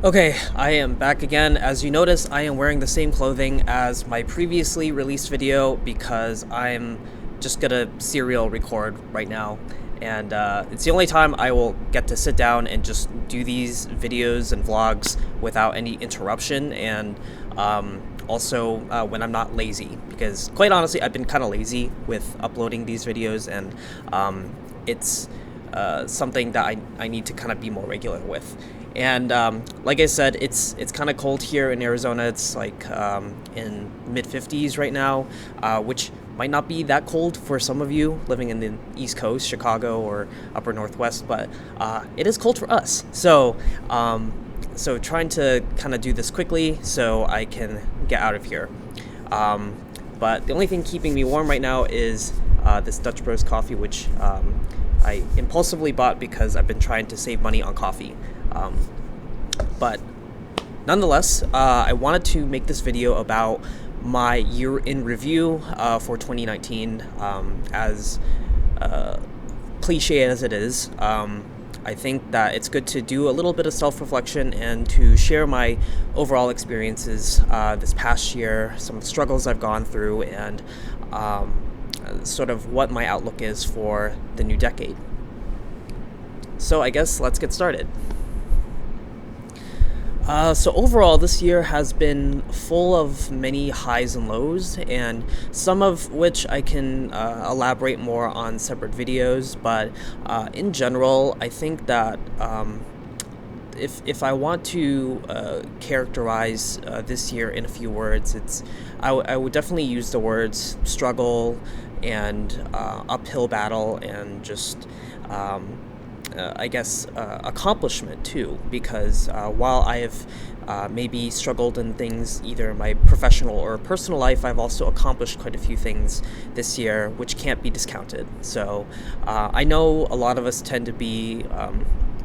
Okay, I am back again. As you notice, I am wearing the same clothing as my previously released video because I'm just gonna serial record right now. And it's the only time I will get to sit down and just do these videos and vlogs without any interruption, and also when I'm not lazy. Because quite honestly, I've been kind of lazy with uploading these videos, and it's something that I need to kind of be more regular with. And like I said, it's kind of cold here in Arizona. It's like in mid-50s right now, which might not be that cold for some of you living in the East Coast, Chicago or upper Northwest, but it is cold for us. So trying to kind of do this quickly so I can get out of here. But the only thing keeping me warm right now is this Dutch Bros coffee, which I impulsively bought because I've been trying to save money on coffee. But nonetheless, I wanted to make this video about my year in review for 2019. As cliche as it is, I think that it's good to do a little bit of self-reflection and to share my overall experiences this past year, some of the struggles I've gone through, and sort of what my outlook is for the new decade. So I guess let's get started. So overall, this year has been full of many highs and lows, and some of which I can elaborate more on separate videos, but in general, I think that if I want to characterize this year in a few words, I would definitely use the words struggle and uphill battle, and just I guess accomplishment too, because while I have maybe struggled in things either in my professional or personal life, I've also accomplished quite a few things this year which can't be discounted. So I know a lot of us tend to be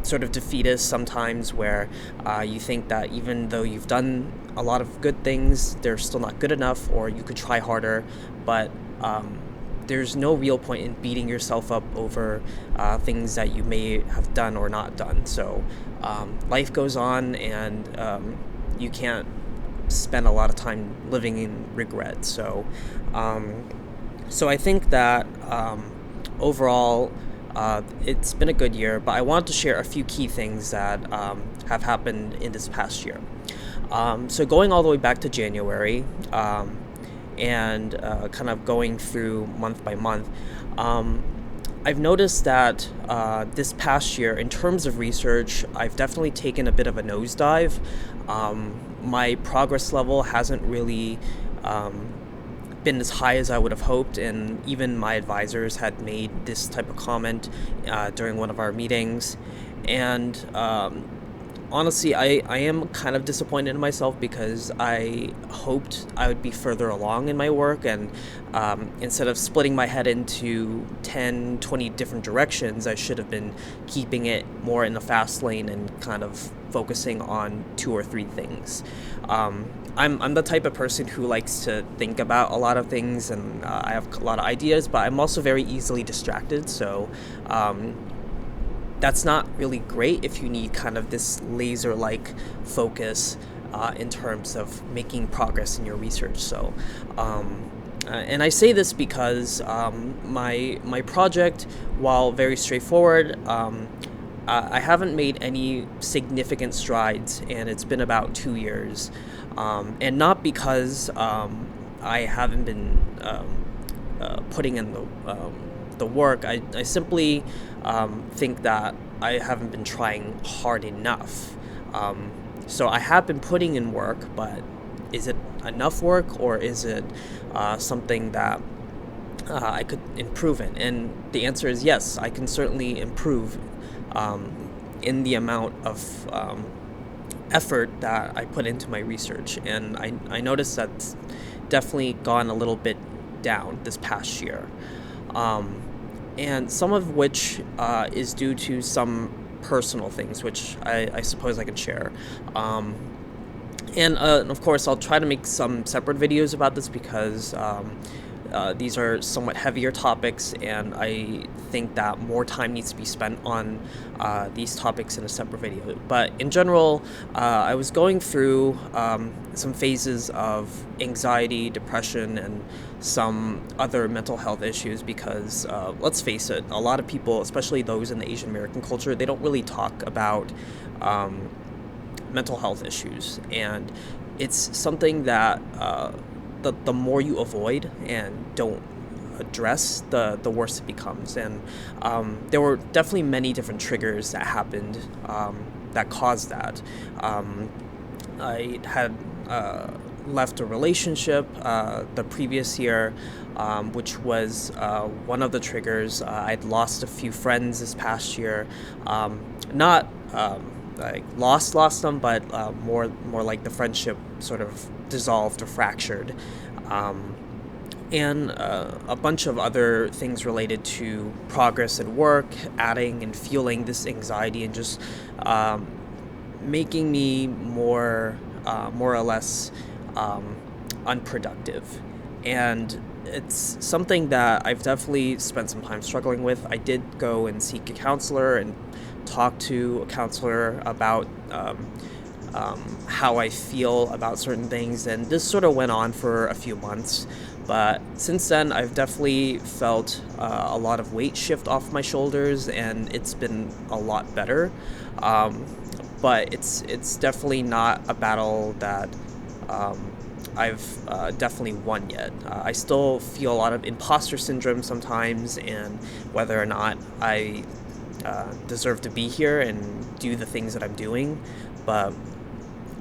sort of defeatist sometimes, where you think that even though you've done a lot of good things, they're still not good enough, or you could try harder, but there's no real point in beating yourself up over things that you may have done or not done. So life goes on, and you can't spend a lot of time living in regret. So I think that overall it's been a good year, but I want to share a few key things that have happened in this past year. So going all the way back to January, and kind of going through month by month, I've noticed that this past year, in terms of research, I've definitely taken a bit of a nosedive. My progress level hasn't really been as high as I would have hoped, and even my advisors had made this type of comment during one of our meetings. And honestly, I am kind of disappointed in myself, because I hoped I would be further along in my work, and instead of splitting my head into 10, 20 different directions, I should have been keeping it more in the fast lane and kind of focusing on 2 or 3 things. I'm the type of person who likes to think about a lot of things, and I have a lot of ideas, but I'm also very easily distracted, so that's not really great if you need kind of this laser-like focus in terms of making progress in your research. So, and I say this because my project, while very straightforward, I haven't made any significant strides, and it's been about 2 years, and not because I haven't been putting in the work. I simply think that I haven't been trying hard enough. So I have been putting in work, but is it enough work, or is it something that I could improve in? And the answer is yes, I can certainly improve in the amount of effort that I put into my research. And I noticed that's definitely gone a little bit down this past year. And some of which is due to some personal things, which I suppose I can share. And of course, I'll try to make some separate videos about this, because these are somewhat heavier topics, and I think that more time needs to be spent on these topics in a separate video. But in general, I was going through some phases of anxiety, depression, and some other mental health issues because, let's face it, a lot of people, especially those in the Asian American culture, they don't really talk about mental health issues. And it's something that the more you avoid and don't address, the worse it becomes. And there were definitely many different triggers that happened that caused that. I had left a relationship the previous year, which was one of the triggers. I'd lost a few friends this past year. Not like lost them, but more like the friendship sort of dissolved or fractured. And a bunch of other things related to progress at work, adding and fueling this anxiety and just making me more or less unproductive. And it's something that I've definitely spent some time struggling with. I did go and seek a counselor and talk to a counselor about how I feel about certain things, and this sort of went on for a few months. But since then, I've definitely felt a lot of weight shift off my shoulders, and it's been a lot better. But it's definitely not a battle that I've definitely won yet. I still feel a lot of imposter syndrome sometimes, and whether or not I deserve to be here and do the things that I'm doing. But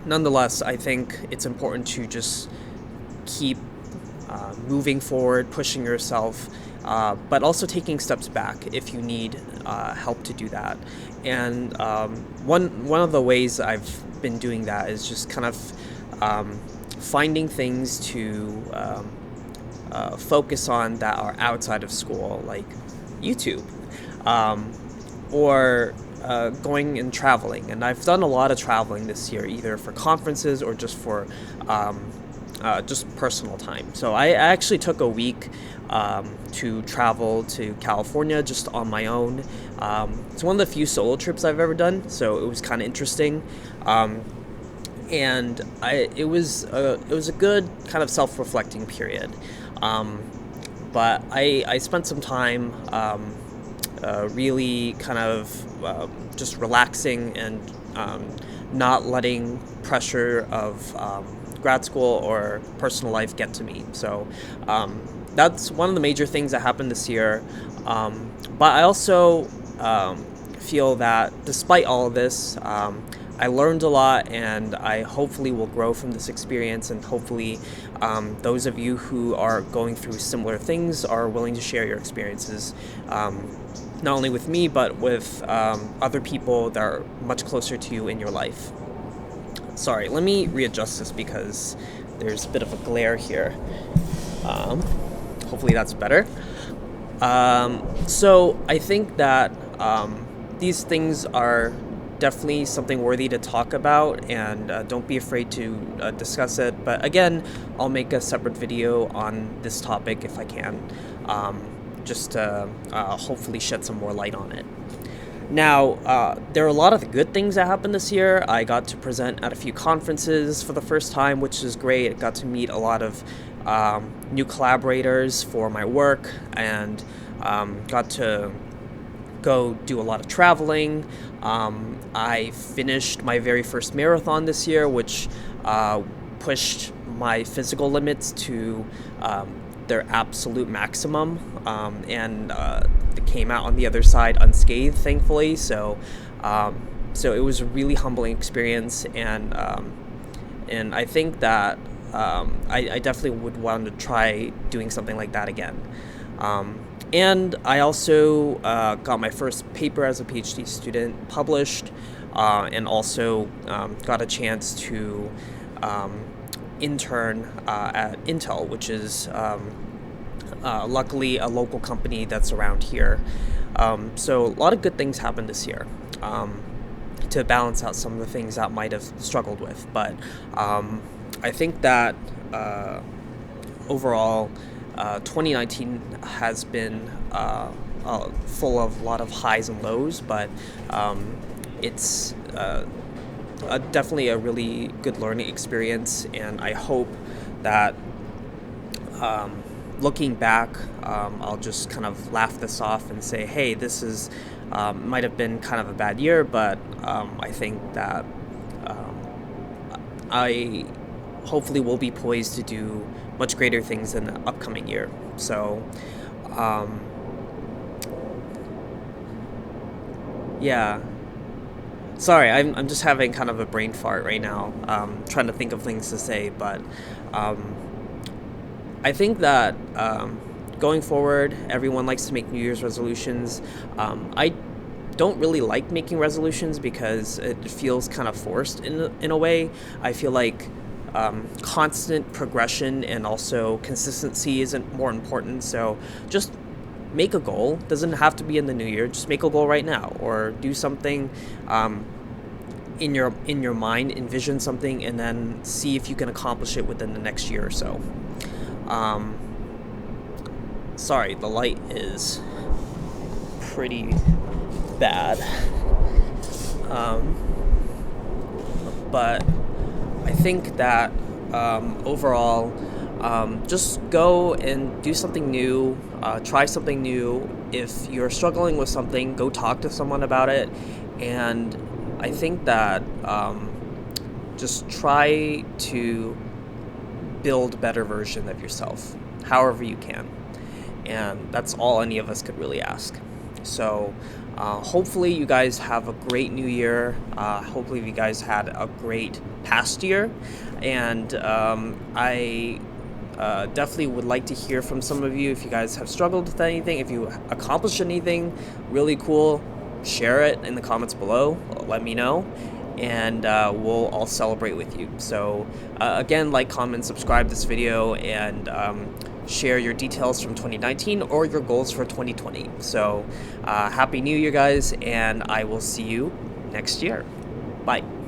nonetheless, I think it's important to just keep moving forward, pushing yourself, but also taking steps back if you need help to do that. And one of the ways I've been doing that is just kind of finding things to focus on that are outside of school, like YouTube, or going and traveling. And I've done a lot of traveling this year, either for conferences or just for just personal time. So I actually took a week to travel to California just on my own. It's one of the few solo trips I've ever done, so it was kind of interesting. And it was a good kind of self-reflecting period. But I spent some time really kind of just relaxing and not letting pressure of grad school or personal life get to me. So that's one of the major things that happened this year. But I also feel that despite all of this, I learned a lot, and I hopefully will grow from this experience, and hopefully those of you who are going through similar things are willing to share your experiences, not only with me, but with other people that are much closer to you in your life. Sorry, let me readjust this because there's a bit of a glare here. Hopefully that's better. So I think that these things are definitely something worthy to talk about, and don't be afraid to discuss it. But again, I'll make a separate video on this topic if I can, just to hopefully shed some more light on it. Now, there are a lot of good things that happened this year. I got to present at a few conferences for the first time, which is great. I got to meet a lot of new collaborators for my work, and got to go do a lot of traveling. I finished my very first marathon this year, which pushed my physical limits to their absolute maximum, and it came out on the other side unscathed, thankfully. So it was a really humbling experience, and I think that I definitely would want to try doing something like that again. And I also got my first paper as a PhD student published, and also got a chance to intern at Intel, which is luckily a local company that's around here. So a lot of good things happened this year to balance out some of the things that I might have struggled with. But I think that overall, 2019 has been full of a lot of highs and lows, but it's definitely a really good learning experience, and I hope that looking back, I'll just kind of laugh this off and say, hey, this is might have been kind of a bad year, but I think that I hopefully will be poised to do much greater things in the upcoming year. So, um, yeah. Sorry, I'm just having kind of a brain fart right now, trying to think of things to say, but um, I think that going forward, everyone likes to make New Year's resolutions. I don't really like making resolutions because it feels kind of forced in a way. I feel like constant progression and also consistency isn't more important. So just make a goal. Doesn't have to be in the new year. Just make a goal right now, or do something in your mind. Envision something, and then see if you can accomplish it within the next year or so. Um, Sorry, the light is pretty bad. Um, but I think that overall, just go and do something new, try something new. If you're struggling with something, go talk to someone about it. And I think that just try to build a better version of yourself, however you can. And that's all any of us could really ask. So, hopefully, you guys have a great new year. Hopefully, you guys had a great past year. And I definitely would like to hear from some of you if you guys have struggled with anything, if you accomplished anything really cool. Share it in the comments below. Let me know, and we'll all celebrate with you. So, again, like, comment, subscribe this video, and share your details from 2019 or your goals for 2020. So, Happy New Year, guys, and I will see you next year. Bye.